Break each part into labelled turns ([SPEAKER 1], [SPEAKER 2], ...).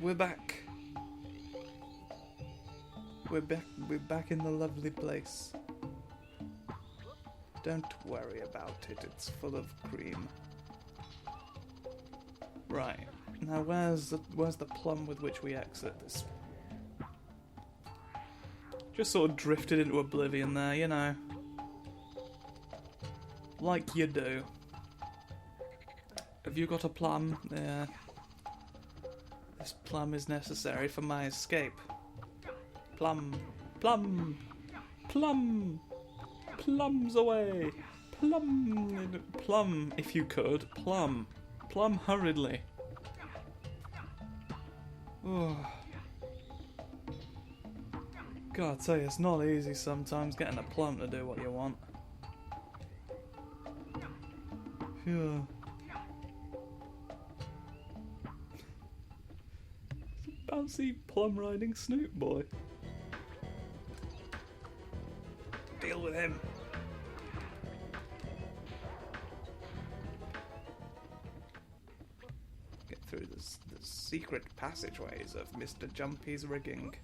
[SPEAKER 1] We're back. We're back in the lovely place. Don't worry about it, it's full of cream. Right. Now where's the plum with which we exit this? Just sort of drifted into oblivion there, you know. Like you do. Have you got a plum? Yeah. This plum is necessary for my escape. Plum. Plum. Plum. Plums away. Plum. Plum, if you could. Plum. Plum hurriedly. Oh. God, I tell you, it's not easy sometimes getting a plum to do what you want. Phew. Bouncy plum riding Snoop boy. Deal with him. Get through the secret passageways of Mr. Jumpy's rigging.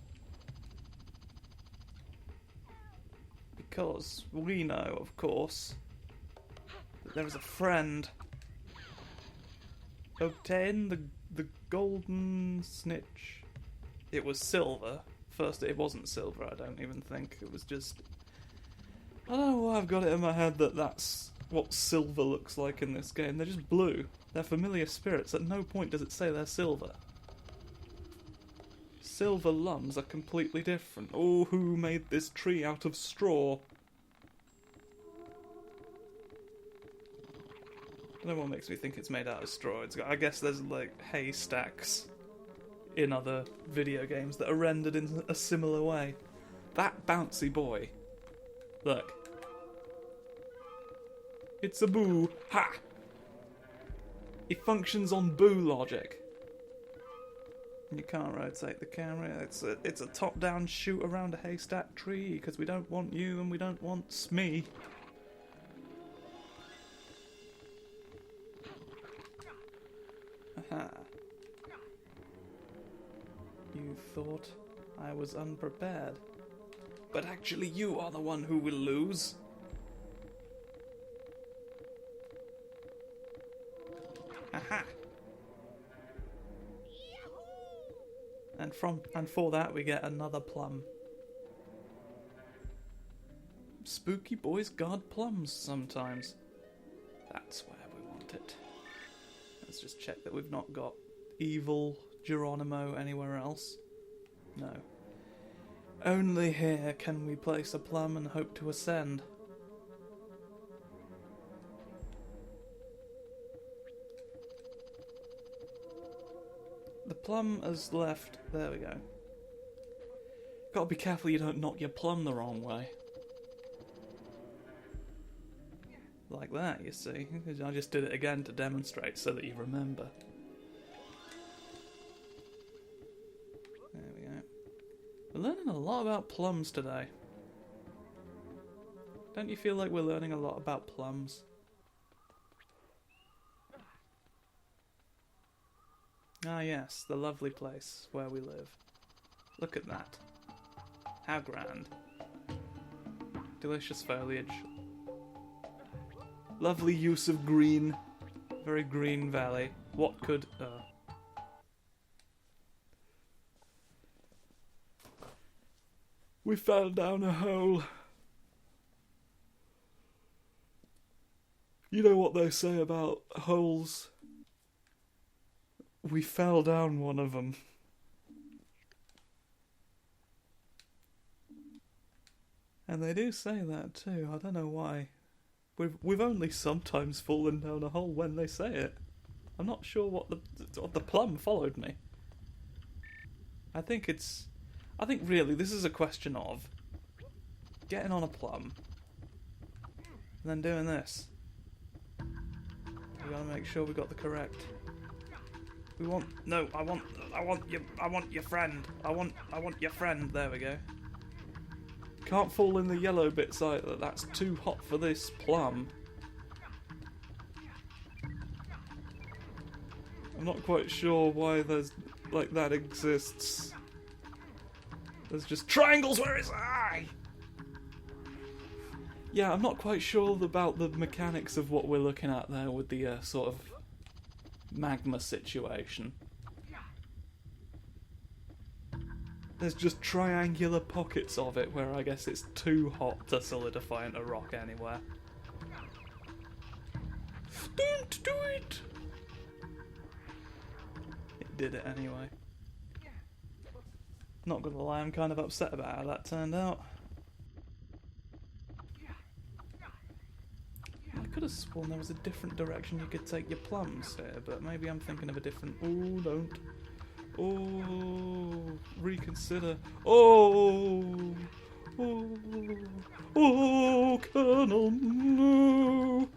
[SPEAKER 1] Because we know, of course, that there is a friend. Obtain the golden snitch. It was silver. First, it wasn't silver, I don't even think. It was just... I don't know why I've got it in my head that that's what silver looks like in this game. They're just blue. They're familiar spirits. At no point does it say they're silver. Silver lums are completely different. Oh, who made this tree out of straw? I don't know what makes me think it's made out of straw. I guess there's like haystacks in other video games that are rendered in a similar way. That bouncy boy. Look. It's a boo. Ha! It functions on boo logic. You can't rotate the camera. It's a top-down shoot around a haystack tree because we don't want you and we don't want Smee. Aha. You thought I was unprepared. But actually you are the one who will lose. Aha. And for that we get another plum. Spooky boys guard plums sometimes. That's where we want it. Let's just check that we've not got evil Geronimo anywhere else. No. Only here can we place a plum and hope to ascend. The plum has left. There we go. Gotta be careful you don't knock your plum the wrong way. Like that, you see. I just did it again to demonstrate so that you remember. There we go. We're learning a lot about plums today. Don't you feel like we're learning a lot about plums? Ah yes, the lovely place where we live. Look at that. How grand. Delicious foliage. Lovely use of green. Very green valley. What could... We fell down a hole. You know what they say about holes? We fell down one of them. And they do say that too. I don't know why. We've only sometimes fallen down a hole when they say it. I'm not sure what the plum followed me. I think really this is a question of getting on a plum and then doing this. We gotta make sure we got the correct. I want your friend. I want your friend. There we go. Can't fall in the yellow bits either. That's too hot for this plum. I'm not quite sure why there's like that exists. There's just triangles where it's eye! Yeah, I'm not quite sure about the mechanics of what we're looking at there with the sort of magma situation. There's just triangular pockets of it where I guess it's too hot to solidify into rock anywhere. Don't do it! It did it anyway. Not gonna lie, I'm kind of upset about how that turned out. I could have sworn there was a different direction you could take your plums here, but maybe I'm thinking of a different... Oh, don't. Oh, reconsider. Oh, oh, Colonel, no.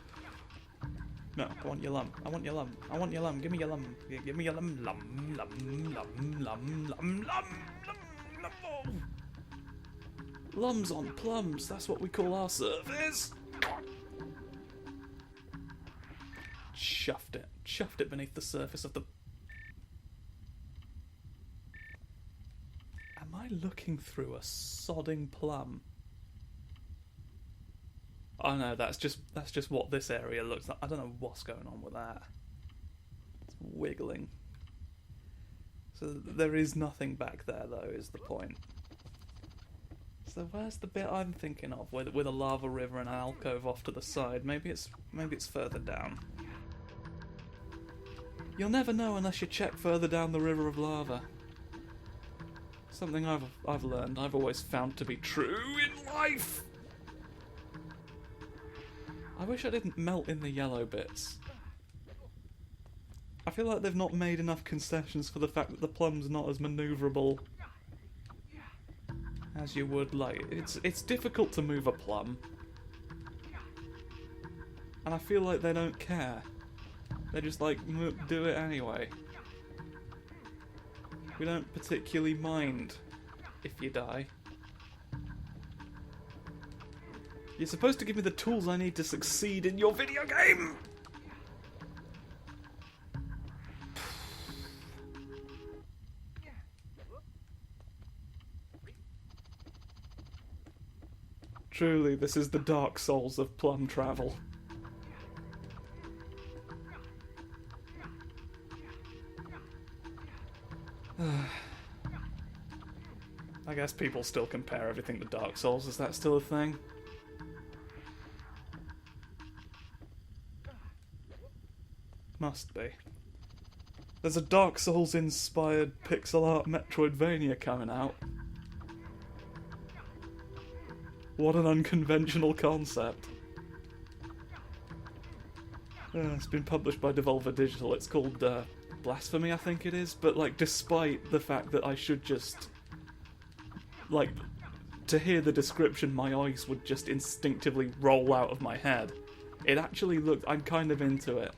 [SPEAKER 1] No, I want your lum. I want your lum. I want your lum. Give me your lum. Give me your lum. Lum, lum, lum, lum, lum, lum, lum. Lums on plums. That's what we call our service. Chuffed it. Chuffed it beneath the surface of the... Am I looking through a sodding plum? Oh no, that's just what this area looks like. I don't know what's going on with that. It's wiggling. So there is nothing back there though, is the point. So where's the bit I'm thinking of with a lava river and an alcove off to the side? Maybe it's further down. You'll never know unless you check further down the river of lava. Something I've learned, I've always found to be true in life. I wish I didn't melt in the yellow bits. I feel like they've not made enough concessions for the fact that the plum's not as manoeuvrable as you would like. It's difficult to move a plum. And I feel like they don't care. They just like, do it anyway. We don't particularly mind if you die. You're supposed to give me the tools I need to succeed in your video game! Truly, this is the Dark Souls of plum travel. I guess people still compare everything to Dark Souls. Is that still a thing? Must be. There's a Dark Souls-inspired pixel art Metroidvania coming out. What an unconventional concept. It's been published by Devolver Digital. It's called Blasphemy, I think it is. But, like, despite the fact that I should just... Like, to hear the description, my eyes would just instinctively roll out of my head. It actually looked... I'm kind of into it.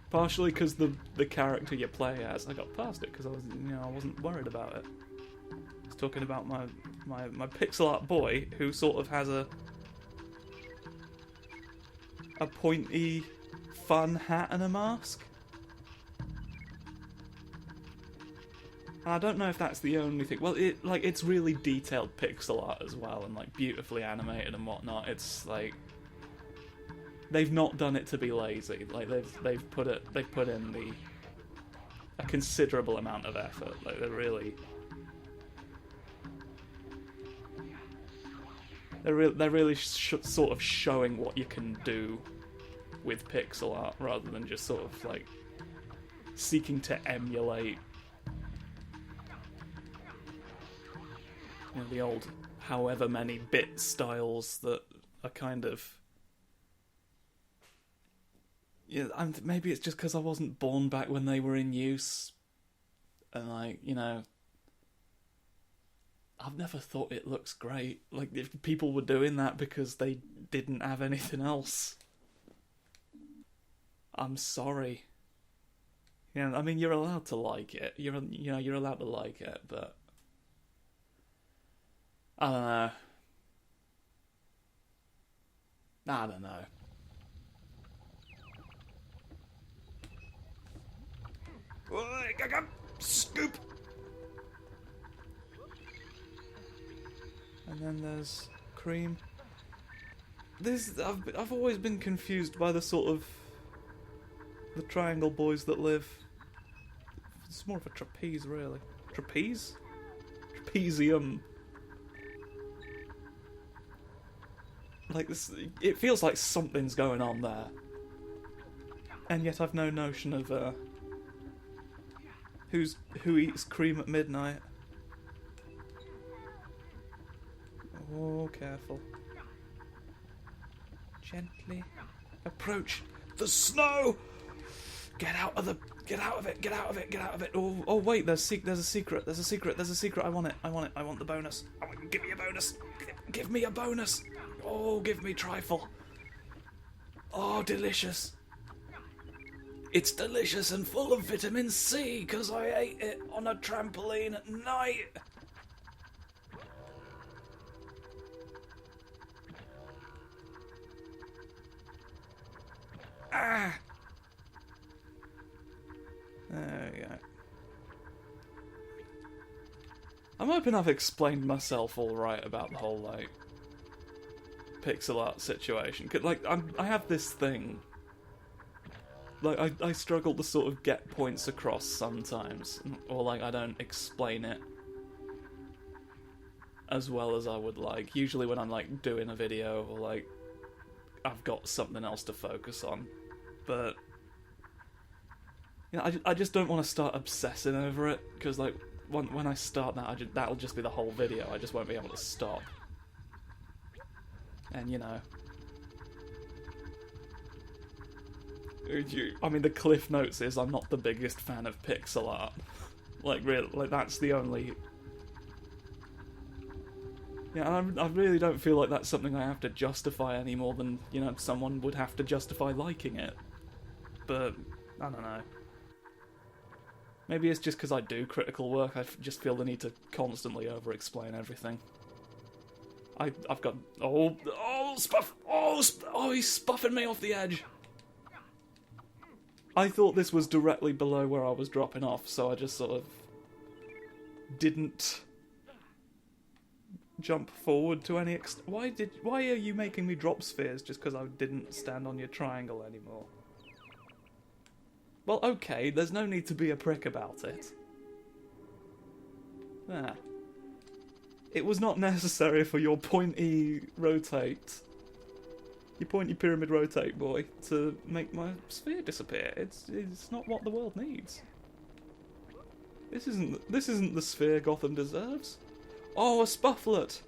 [SPEAKER 1] Partially because the character you play as... I got past it because I wasn't worried about it. I was talking about my pixel art boy, who sort of has a pointy, fun hat and a mask. And I don't know if that's the only thing. Well, it's really detailed pixel art as well, and like beautifully animated and whatnot. It's like they've not done it to be lazy. Like they've put in a considerable amount of effort. Like they're really sort of showing what you can do with pixel art rather than just sort of like seeking to emulate, the old however many bit styles that are kind of... Yeah, maybe it's just because I wasn't born back when they were in use, and I've never thought it looks great. Like, if people were doing that because they didn't have anything else, I'm sorry. I mean, you're allowed to like it. You're allowed to like it, but I don't know. Scoop. And then there's cream. I've always been confused by the sort of the triangle boys that live. It's more of a trapeze, really. Trapeze? Trapezium. Like this, it feels like something's going on there, and yet I've no notion of who eats cream at midnight. Oh, careful. Gently approach the snow. Get out of it! Get out of it! Oh wait, there's a secret. I want it. I want the bonus. Give me a bonus. Give me a bonus. Oh, give me trifle. Oh, delicious. It's delicious and full of vitamin C because I ate it on a trampoline at night. Ah! There we go. I'm hoping I've explained myself all right about the whole, like, pixel art situation. 'Cause, like, I have this thing. Like, I struggle to sort of get points across sometimes. Or, like, I don't explain it as well as I would like. Usually when I'm, like, doing a video or, like, I've got something else to focus on. But, you know, I just don't want to start obsessing over it. Because, like, when I start that, that'll just be the whole video. I just won't be able to stop. And, you know, I mean, the cliff notes is I'm not the biggest fan of pixel art. Like, really, like, that's the only... Yeah, I really don't feel like that's something I have to justify any more than, you know, someone would have to justify liking it. But, I don't know. Maybe it's just because I do critical work, I just feel the need to constantly over-explain everything. I've got... Oh, Spuff! Oh, he's spuffing me off the edge! I thought this was directly below where I was dropping off, so I just sort of didn't jump forward to any extent. Why are you making me drop spheres just because I didn't stand on your triangle anymore? Well, okay, there's no need to be a prick about it. There. It was not necessary for your pointy rotate, your pointy pyramid rotate boy, to make my sphere disappear. It's not what the world needs. This isn't the sphere Gotham deserves. Oh, a spufflet!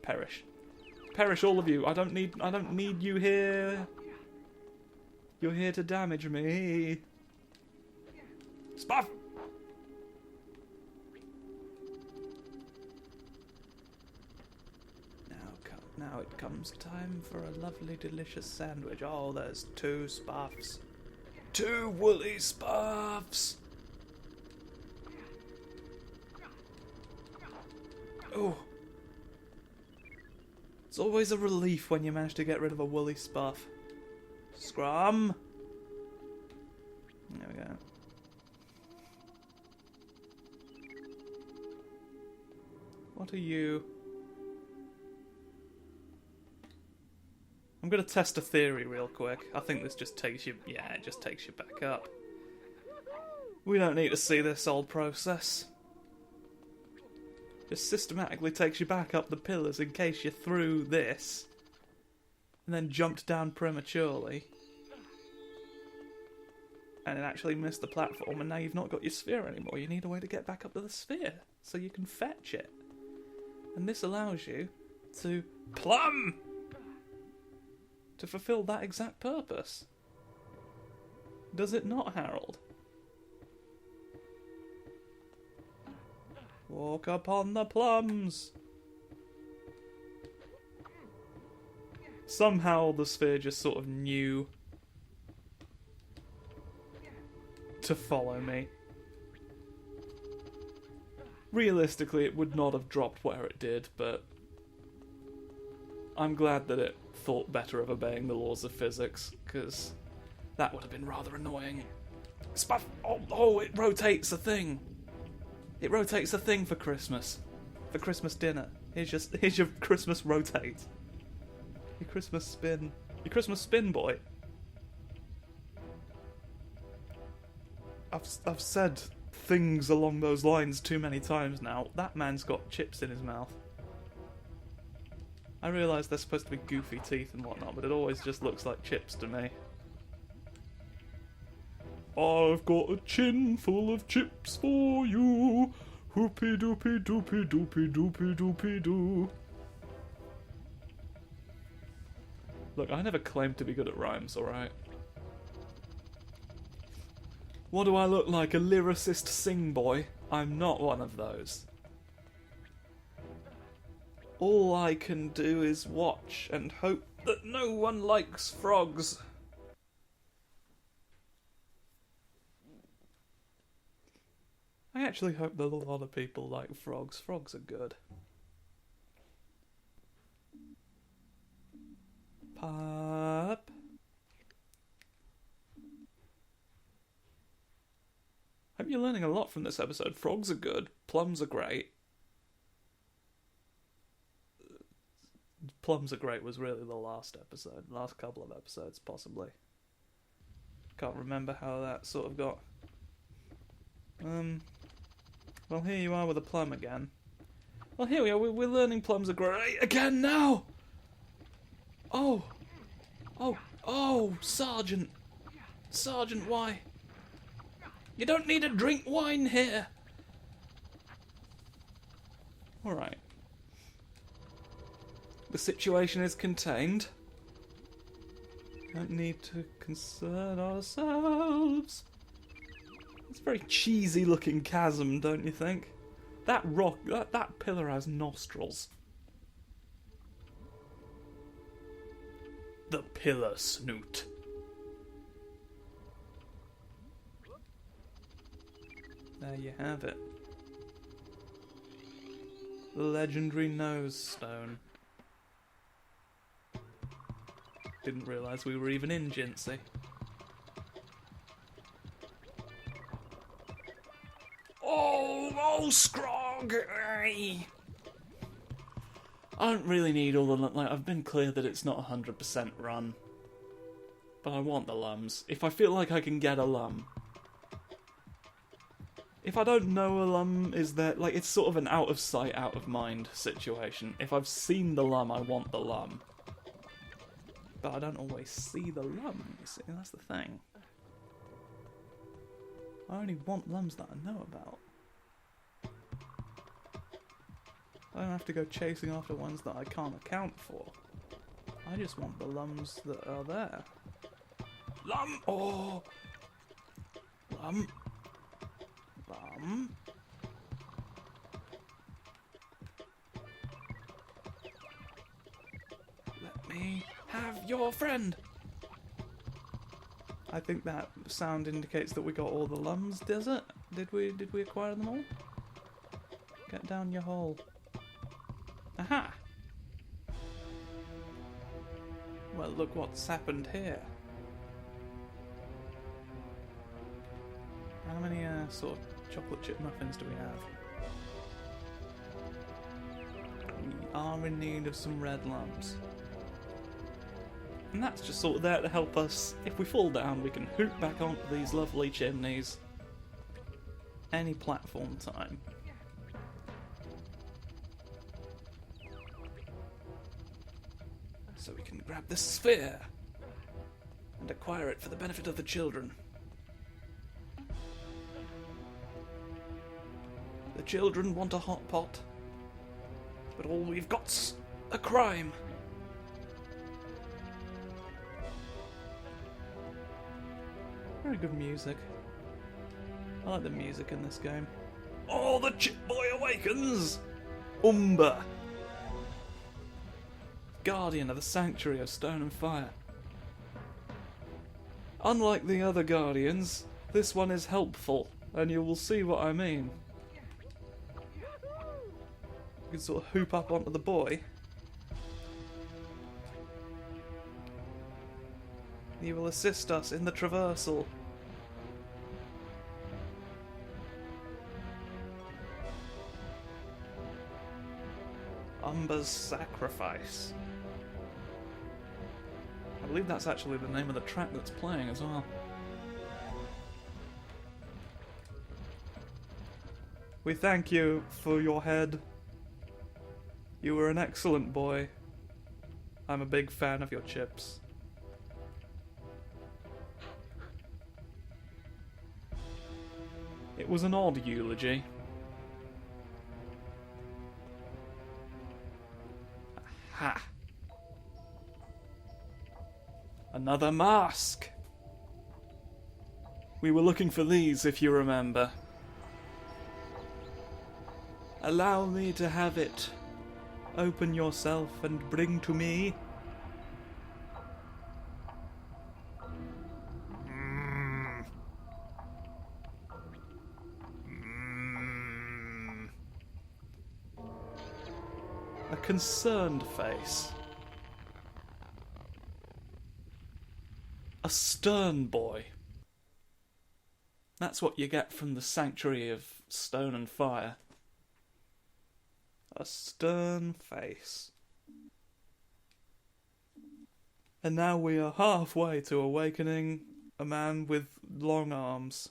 [SPEAKER 1] Perish. Perish, all of you. I don't need you here. You're here to damage me. Spuff! Now it comes time for a lovely, delicious sandwich. Oh, there's 2 spuffs. 2 woolly spuffs! Oh. It's always a relief when you manage to get rid of a woolly spuff. Scrum! There we go. What are you? I'm going to test a theory real quick. I think this just takes you... Yeah, it just takes you back up. We don't need to see this old process. Just systematically takes you back up the pillars in case you threw this and then jumped down prematurely and it actually missed the platform, and now you've not got your sphere anymore. You need a way to get back up to the sphere so you can fetch it. And this allows you to plum! To fulfill that exact purpose. Does it not, Harold? Walk upon the plums! Somehow the sphere just sort of knew to follow me. Realistically, it would not have dropped where it did, but I'm glad that it thought better of obeying the laws of physics, because that would have been rather annoying. Spuff! Oh, it rotates a thing! It rotates a thing for Christmas. for Christmas dinner. Here's your Christmas rotate. Your Christmas spin. Your Christmas spin, boy. I've said things along those lines too many times now. That man's got chips in his mouth. I realise they're supposed to be goofy teeth and whatnot, but it always just looks like chips to me. I've got a chin full of chips for you. Hoopy doopy doopy doopy doopy doopy doo. Look, I never claimed to be good at rhymes, alright? What do I look like, a lyricist sing boy? I'm not one of those. All I can do is watch and hope that no one likes frogs. I actually hope that a lot of people like frogs. Frogs are good. Pop. Hope you're learning a lot from this episode. Frogs are good. Plums are great. Plums are great was really the last episode. Last couple of episodes, possibly. Can't remember how that sort of got. Well, here you are with a plum again. Well, here we are. We're learning plums are great again now! Oh! Oh, Sergeant! Sergeant, why? You don't need to drink wine here! Alright. The situation is contained. Don't need to concern ourselves. It's a very cheesy looking chasm, don't you think? That rock, that pillar has nostrils. The pillar snoot. There you have it. The legendary nose stone. Didn't realise we were even in Jinsey. Oh, Scrog! I don't really need all the... Like, I've been clear that it's not 100% run. But I want the lums. If I feel like I can get a lum. If I don't know a lum is there... Like, it's sort of an out of sight, out of mind situation. If I've seen the lum, I want the lum. But I don't always see the lum, you see, that's the thing. I only want lums that I know about. I don't have to go chasing after ones that I can't account for. I just want the lums that are there. Lum! Oh! Lum! Lum! Let me have your friend! I think that sound indicates that we got all the lums, does it? Did we acquire them all? Get down your hole. Aha! Well, look what's happened here. How many sort of chocolate chip muffins do we have? We are in need of some red lums. And that's just sort of there to help us. If we fall down, we can hoop back onto these lovely chimneys. Any platform time. So we can grab this sphere and acquire it for the benefit of the children. The children want a hot pot, but all we've got's a crime. Very good music. I like the music in this game. Oh, the Chip Boy Awakens! Umber! Guardian of the Sanctuary of Stone and Fire. Unlike the other Guardians, this one is helpful, and you will see what I mean. You can sort of hoop up onto the boy. He will assist us in the traversal. Slumber's Sacrifice. I believe that's actually the name of the track that's playing as well. We thank you for your head. You were an excellent boy. I'm a big fan of your chips. It was an odd eulogy. Ha! Another mask! We were looking for these, if you remember. Allow me to have it. Open yourself and bring to me. A concerned face. A stern boy. That's what you get from the sanctuary of stone and fire. A stern face. And now we are halfway to awakening a man with long arms.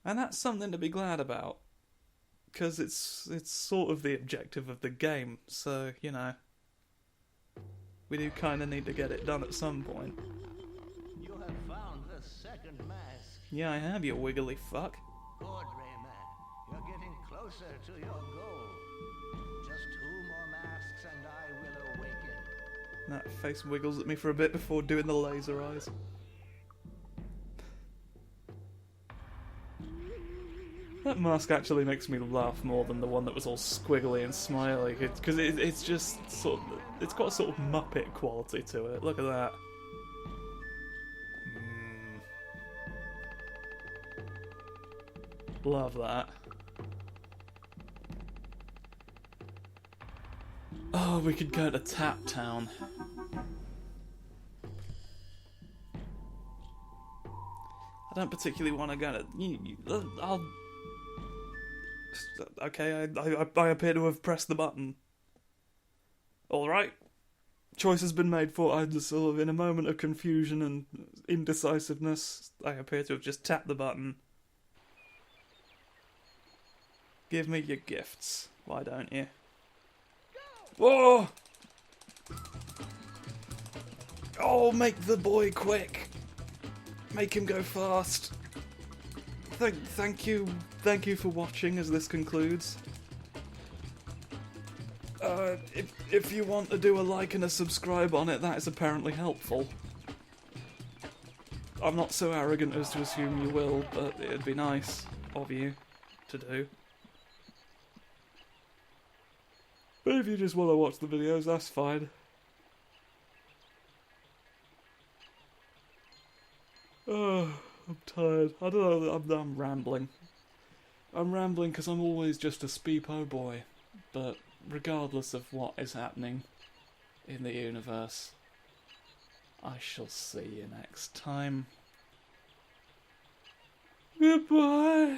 [SPEAKER 1] And that's something to be glad about. Because it's sort of the objective of the game, so, you know. We do kind of need to get it done at some point.
[SPEAKER 2] You have found the second mask.
[SPEAKER 1] Yeah, I have, you wiggly fuck.
[SPEAKER 2] Good, Rayman. You're getting closer to your goal. Just 2 more masks and I will awaken.
[SPEAKER 1] That face wiggles at me for a bit before doing the laser eyes. That mask actually makes me laugh more than the one that was all squiggly and smiley, because it's just sort of, it's got a sort of Muppet quality to it. Look at that. Love that. Oh, we could go to Tap Town. I don't particularly want to go to... I'll... Okay, I appear to have pressed the button. Alright. Choice has been made for... I'm just sort of in a moment of confusion and indecisiveness. I appear to have just tapped the button. Give me your gifts. Why don't you? Whoa! Oh, make the boy quick. Make him go fast. Thank you for watching as this concludes. If you want to do a like and a subscribe on it, that is apparently helpful. I'm not so arrogant as to assume you will, but it'd be nice of you to do. But if you just want to watch the videos, that's fine. Oh, I'm tired. I don't know, I'm rambling. I'm rambling because I'm always just a speepo boy. But regardless of what is happening in the universe, I shall see you next time. Goodbye.